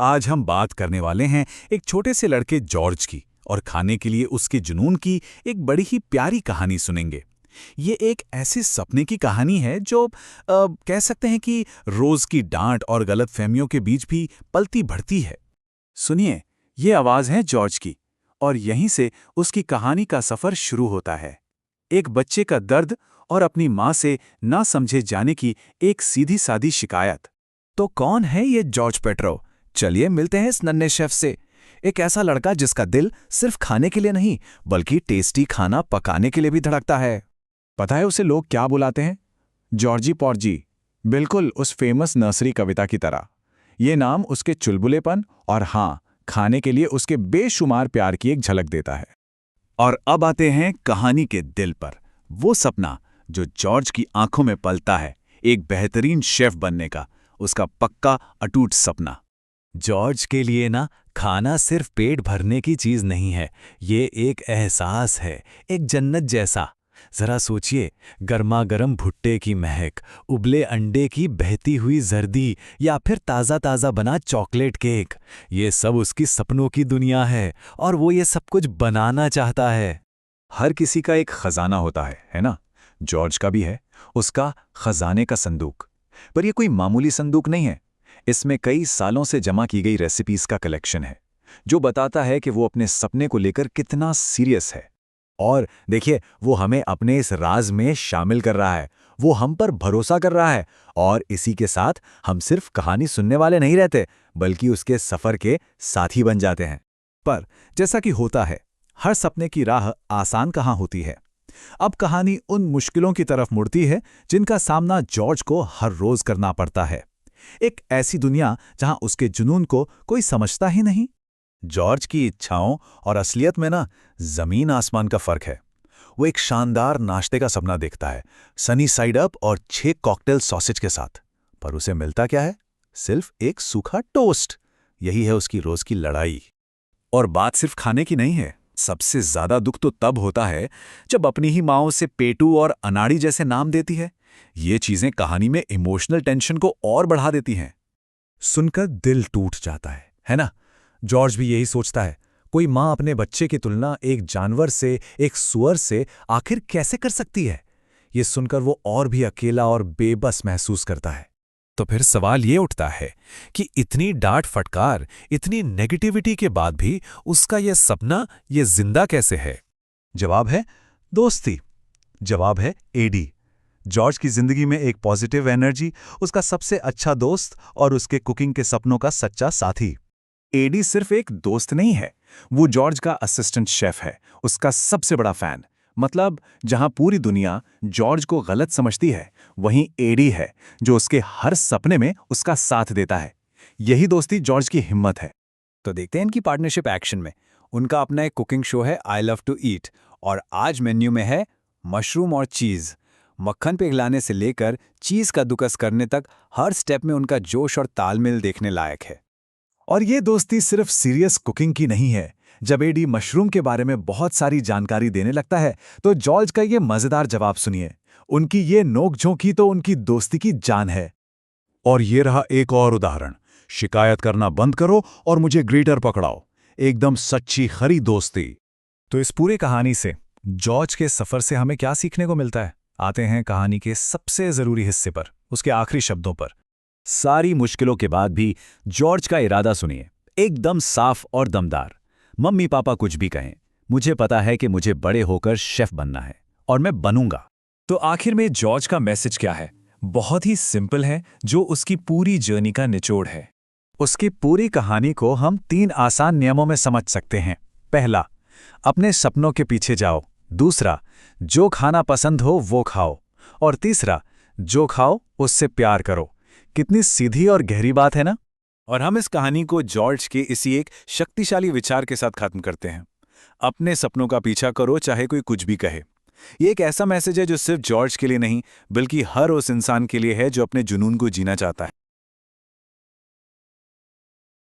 आज हम बात करने वाले हैं एक छोटे से लड़के जॉर्ज की और खाने के लिए उसके जुनून की एक बड़ी ही प्यारी कहानी सुनेंगे। ये एक ऐसे सपने की कहानी है जो कह सकते हैं कि रोज की डांट और गलतफहमियों के बीच भी पलती बढ़ती है। सुनिए, ये आवाज है जॉर्ज की और यहीं से उसकी कहानी का सफर शुरू होता है। एक बच्चे का दर्द और अपनी माँ से ना समझे जाने की एक सीधी सादी शिकायत। तो कौन है ये जॉर्ज पेट्रो? चलिए मिलते हैं इस नन्हे शेफ से। एक ऐसा लड़का जिसका दिल सिर्फ खाने के लिए नहीं बल्कि टेस्टी खाना पकाने के लिए भी धड़कता है। पता है उसे लोग क्या बुलाते हैं? जॉर्जी पॉर्जी, बिल्कुल उस फेमस नर्सरी कविता की तरह। ये नाम उसके चुलबुलेपन और हाँ, खाने के लिए उसके बेशुमार प्यार की एक झलक देता है। और अब आते हैं कहानी के दिल पर, वो सपना जो जॉर्ज की आंखों में पलता है, एक बेहतरीन शेफ बनने का, उसका पक्का अटूट सपना। जॉर्ज के लिए ना खाना सिर्फ पेट भरने की चीज नहीं है, ये एक एहसास है, एक जन्नत जैसा। जरा सोचिए, गर्मा गर्म भुट्टे की महक, उबले अंडे की बहती हुई जर्दी या फिर ताज़ा ताज़ा बना चॉकलेट केक, ये सब उसकी सपनों की दुनिया है और वो ये सब कुछ बनाना चाहता है। हर किसी का एक खजाना होता है ना? जॉर्ज का भी है, उसका खजाने का संदूक। पर यह कोई मामूली संदूक नहीं है, इसमें कई सालों से जमा की गई रेसिपीज का कलेक्शन है, जो बताता है कि वो अपने सपने को लेकर कितना सीरियस है। और देखिए, वो हमें अपने इस राज में शामिल कर रहा है, वो हम पर भरोसा कर रहा है और इसी के साथ हम सिर्फ कहानी सुनने वाले नहीं रहते बल्कि उसके सफर के साथी बन जाते हैं। पर जैसा कि होता है, हर सपने की राह आसान कहाँ होती है। अब कहानी उन मुश्किलों की तरफ मुड़ती है जिनका सामना जॉर्ज को हर रोज करना पड़ता है। एक ऐसी दुनिया जहां उसके जुनून को कोई समझता ही नहीं। जॉर्ज की इच्छाओं और असलियत में ना जमीन आसमान का फर्क है। वो एक शानदार नाश्ते का सपना देखता है, सनी साइड अप और 6 कॉकटेल सॉसेज के साथ। पर उसे मिलता क्या है? सिर्फ एक सूखा टोस्ट। यही है उसकी रोज की लड़ाई। और बात सिर्फ खाने की नहीं है। सबसे ज्यादा दुख तो तब होता है जब अपनी ही माँ उसे पेटू और अनाड़ी जैसे नाम देती है। ये चीजें कहानी में इमोशनल टेंशन को और बढ़ा देती हैं। सुनकर दिल टूट जाता है ना? जॉर्ज भी यही सोचता है, कोई माँ अपने बच्चे की तुलना एक जानवर से, एक सुअर से आखिर कैसे कर सकती है? ये सुनकर वो और भी अकेला और बेबस महसूस करता है। तो फिर सवाल ये उठता है कि इतनी डांट फटकार, इतनी नेगेटिविटी के बाद भी उसका ये सपना ये जिंदा कैसे है? जवाब है दोस्ती। जवाब है एडी। जॉर्ज की जिंदगी में एक पॉजिटिव एनर्जी, उसका सबसे अच्छा दोस्त और उसके कुकिंग के सपनों का सच्चा साथी। एडी सिर्फ एक दोस्त नहीं है, वो जॉर्ज का असिस्टेंट शेफ है, उसका सबसे बड़ा फैन। मतलब जहां पूरी दुनिया जॉर्ज को गलत समझती है, वहीं एडी है जो उसके हर सपने में उसका साथ देता है। यही दोस्ती जॉर्ज की हिम्मत है। तो देखते हैं इनकी पार्टनरशिप एक्शन में। उनका अपना एक कुकिंग शो है, आई लव टू ईट, और आज मेन्यू में है मशरूम और चीज़। मक्खन पिघलाने से लेकर चीज़ का दुकस करने तक हर स्टेप में उनका जोश और तालमेल देखने लायक है। और ये दोस्ती सिर्फ सीरियस कुकिंग की नहीं है। जब एडी मशरूम के बारे में बहुत सारी जानकारी देने लगता है तो जॉर्ज का ये मजेदार जवाब सुनिए। उनकी ये नोकझोंकी तो उनकी दोस्ती की जान है। और ये रहा एक और उदाहरण। शिकायत करना बंद करो और मुझे ग्रीटर पकड़ाओ। एकदम सच्ची खरी दोस्ती। तो इस पूरे कहानी से, जॉर्ज के सफर से हमें क्या सीखने को मिलता है? आते हैं कहानी के सबसे जरूरी हिस्से पर, उसके आखिरी शब्दों पर। सारी मुश्किलों के बाद भी जॉर्ज का इरादा सुनिए, एकदम साफ और दमदार। मम्मी पापा कुछ भी कहें, मुझे पता है कि मुझे बड़े होकर शेफ बनना है और मैं बनूंगा। तो आखिर में जॉर्ज का मैसेज क्या है? बहुत ही सिंपल है, जो उसकी पूरी जर्नी का निचोड़ है। उसकी पूरी कहानी को हम 3 आसान नियमों में समझ सकते हैं। पहला, अपने सपनों के पीछे जाओ। दूसरा, जो खाना पसंद हो वो खाओ। और तीसरा, जो खाओ उससे प्यार करो। कितनी सीधी और गहरी बात है ना? और हम इस कहानी को जॉर्ज के इसी एक शक्तिशाली विचार के साथ खत्म करते हैं। अपने सपनों का पीछा करो, चाहे कोई कुछ भी कहे। ये एक ऐसा मैसेज है जो सिर्फ जॉर्ज के लिए नहीं बल्कि हर उस इंसान के लिए है जो अपने जुनून को जीना चाहता है।